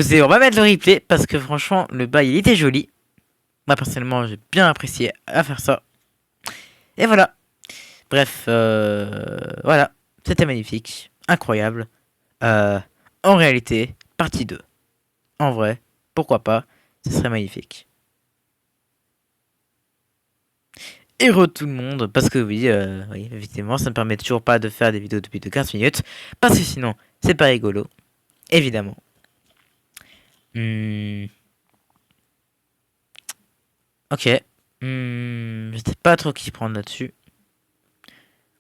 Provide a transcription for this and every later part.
c'est, on va mettre le replay parce que franchement, le bail il était joli. Moi personnellement, j'ai bien apprécié à faire ça. Et voilà. Bref, voilà. C'était magnifique, incroyable. Euh, En réalité, partie 2. En vrai, pourquoi pas, ce serait magnifique. Heureux tout le monde, parce que oui, effectivement, ça ne permet toujours pas de faire des vidéos de plus de 15 minutes, parce que sinon, c'est pas rigolo, évidemment. Ok. Je sais pas trop qui prendre là-dessus.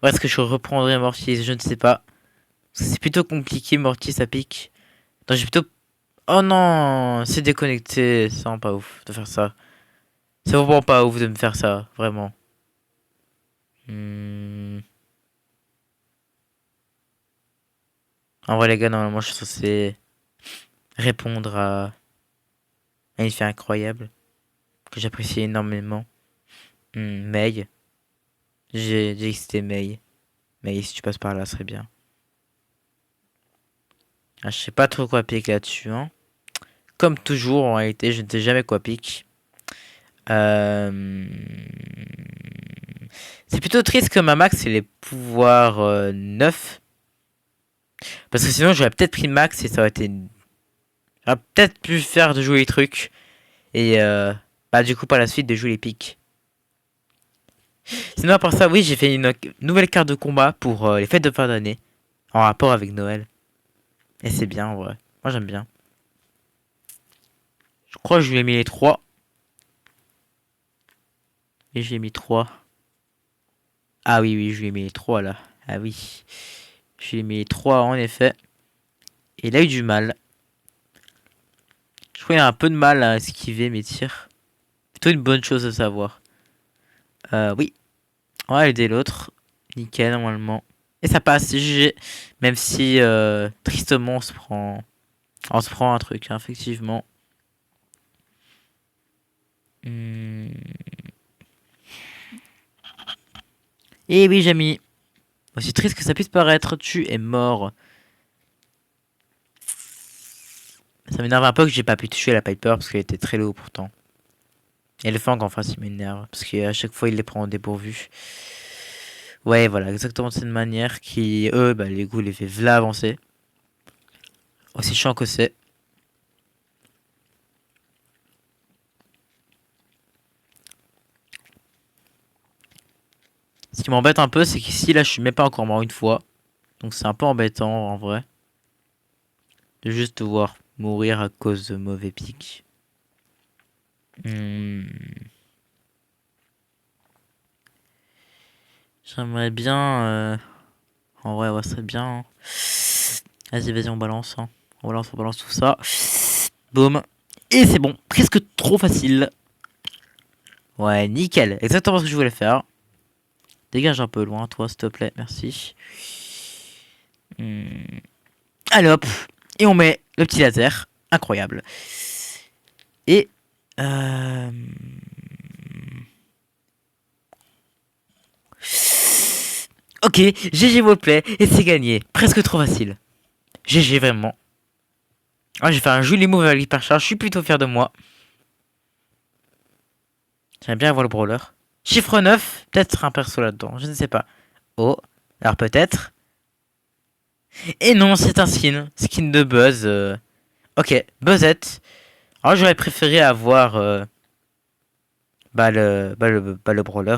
Ou est-ce que je reprendrai Mortis? Je ne sais pas. C'est plutôt compliqué, Mortis, ça pique. Non, j'ai plutôt... Oh non, c'est déconnecté, c'est vraiment pas ouf de faire ça. C'est vraiment pas ouf de me faire ça, vraiment. En vrai, les gars, normalement, je suis censé répondre à une fille incroyable que j'apprécie énormément. May. J'ai dit que c'était May. May, si tu passes par là, ce serait bien. Ah, je sais pas trop quoi piquer là-dessus, hein. Comme toujours, en réalité, je ne sais jamais quoi piquer. C'est plutôt triste que ma max ait les pouvoirs 9. Parce que sinon, j'aurais peut-être pris max et ça aurait été... J'aurais peut-être pu faire de jouer les trucs. Et bah du coup, par la suite, de jouer les pics. Sinon, à part ça, oui, j'ai fait une nouvelle carte de combat pour les fêtes de fin d'année. En rapport avec Noël. Et c'est bien, en vrai. Moi, j'aime bien. Je crois que je lui ai mis les 3. Et j'ai mis 3. Ah oui, oui, je lui ai mis les 3 là. Ah oui. Je lui ai mis les 3 en effet. Et il a eu du mal. Je crois qu'il a un peu de mal à esquiver mes tirs. Plutôt une bonne chose à savoir. Oui. On va aider l'autre. Nickel, normalement. Et ça passe, GG. Même si, tristement, on se prend un truc, hein, effectivement. Et oui, j'ai mis. Aussi triste que ça puisse paraître, tu es mort. Ça m'énerve un peu que j'ai pas pu tuer la Piper parce qu'elle était très low pourtant. Et le Fang en face il m'énerve parce qu'à chaque fois il les prend au dépourvu. Ouais, voilà, exactement de cette manière qui, eux, bah, les goûts les fait v'là avancer. Aussi chiant que c'est. Ce qui m'embête un peu, c'est qu'ici, là, je suis même pas encore mort une fois. Donc c'est un peu embêtant, en vrai. De juste devoir mourir à cause de mauvais pics. J'aimerais bien... En vrai, ouais, ça serait bien. Hein. Vas-y, vas-y, on balance. Hein. On balance tout ça. Boum. Et c'est bon. Presque trop facile. Ouais, nickel. Exactement ce que je voulais faire. Dégage un peu loin, toi, s'il te plaît. Merci. Allez hop. Et on met le petit laser. Incroyable. Et... Ok, GG play et c'est gagné. Presque trop facile. GG vraiment. Ah, j'ai fait un joli move avec l'hypercharge. Je suis plutôt fier de moi. J'aime bien avoir le brawler. Chiffre 9, peut-être un perso là-dedans. Je ne sais pas. Oh, alors peut-être. Et non, c'est un skin. Skin de Buzz. Ok, Buzzette. Alors j'aurais préféré avoir le brawler.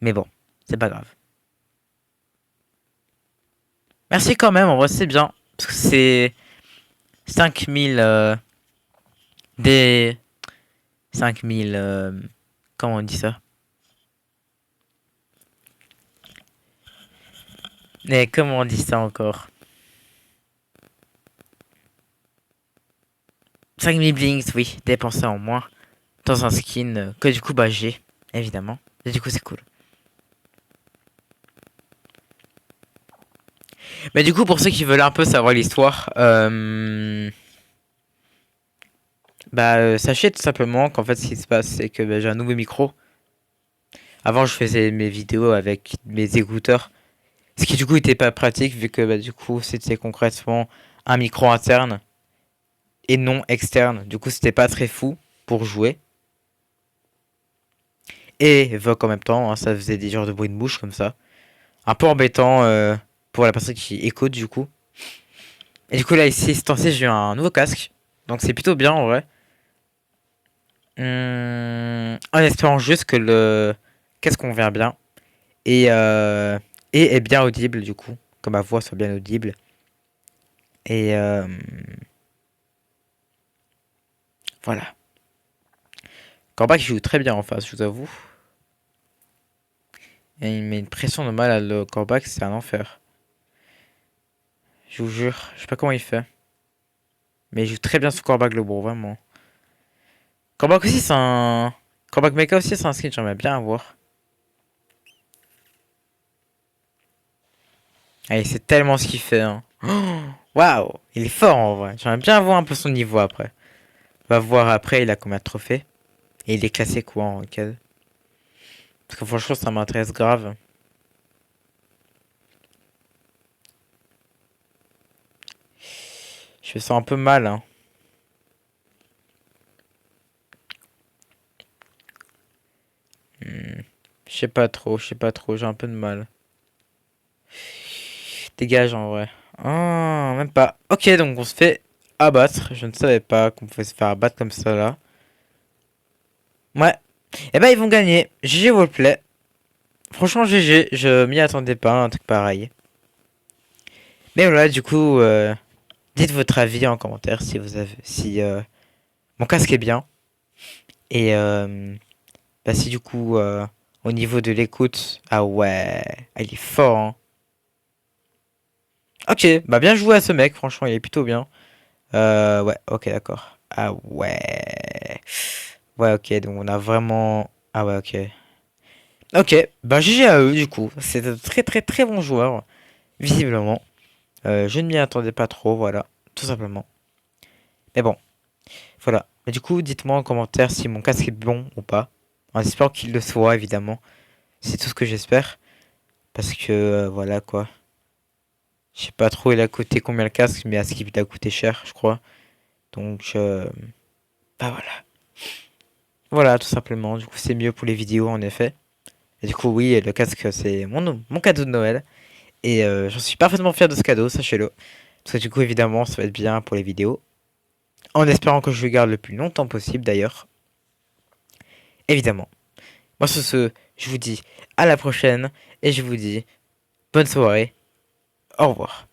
Mais bon, c'est pas grave. Merci quand même, en vrai c'est bien. Parce que c'est 5000 des 5000 comment on dit ça? Mais comment on dit ça encore? 5000 blinks, oui, dépensés en moins dans un skin que du coup bah j'ai, évidemment. Et du coup c'est cool. Mais du coup pour ceux qui veulent un peu savoir l'histoire, sachez tout simplement qu'en fait ce qui se passe c'est que j'ai un nouveau micro. Avant je faisais mes vidéos avec mes écouteurs. Ce qui du coup était pas pratique vu que du coup c'était concrètement un micro interne. et non externe. Du coup, c'était pas très fou pour jouer. Et Evoque en même temps, hein, ça faisait des genres de bruit de bouche comme ça. Un peu embêtant pour la personne qui écoute du coup. Et du coup là ici, ce temps-ci, j'ai eu un nouveau casque. Donc c'est plutôt bien en vrai. En espérant juste que le casque convient bien. Et, euh, et est bien audible du coup. Que ma voix soit bien audible. Et voilà. Corbac joue très bien en face, je vous avoue. Et il met une pression de malade, le Corbac, c'est un enfer. Je vous jure, je sais pas comment il fait. Mais il joue très bien sous Corbac le Bourg, vraiment. Corbac aussi, c'est un. Corbac Mecha aussi, c'est un skin que j'aimerais bien avoir. Allez, c'est tellement ce qu'il fait, hein. Oh, waouh, il est fort en vrai. J'aimerais bien voir un peu son niveau après. On va voir après, il a combien de trophées. Et il est classé quoi en ranked. Parce que franchement, ça m'intéresse grave. Je me sens un peu mal, hein. Hmm, je sais pas trop, j'ai un peu de mal. Dégage en vrai. Ah, même pas. Ok, donc on se fait abattre. Je ne savais pas qu'on pouvait se faire abattre comme ça là. Ouais. Et ben ils vont gagner. GG Wallplay. Franchement GG, je m'y attendais pas, un truc pareil. Mais voilà, du coup, dites votre avis en commentaire si vous avez, si mon casque est bien. Et bah si du coup, au niveau de l'écoute, ah ouais, ah, il est fort, hein. Ok, bah bien joué à ce mec, franchement, il est plutôt bien. Ouais, ok, d'accord. Ah ouais. Ouais, ok, donc on a vraiment... Ah ouais, ok. Ok, bah GG à eux, du coup. C'est un très très très bon joueur, visiblement. Je ne m'y attendais pas trop, voilà, tout simplement. Mais bon, voilà. Mais du coup, dites-moi en commentaire si mon casque est bon ou pas. En espérant qu'il le soit, évidemment. C'est tout ce que j'espère. Parce que, voilà, quoi. Je sais pas trop, il a coûté combien le casque, mais à ce qu'il a coûté cher, je crois. Donc, bah voilà. Voilà, tout simplement. Du coup, c'est mieux pour les vidéos, en effet. Et du coup, oui, le casque, c'est mon cadeau de Noël. Et j'en suis parfaitement fier de ce cadeau, sachez-le. Parce que du coup, évidemment, ça va être bien pour les vidéos. En espérant que je le garde le plus longtemps possible, d'ailleurs. Évidemment. Moi, sur ce, je vous dis à la prochaine. Et je vous dis bonne soirée. Au revoir.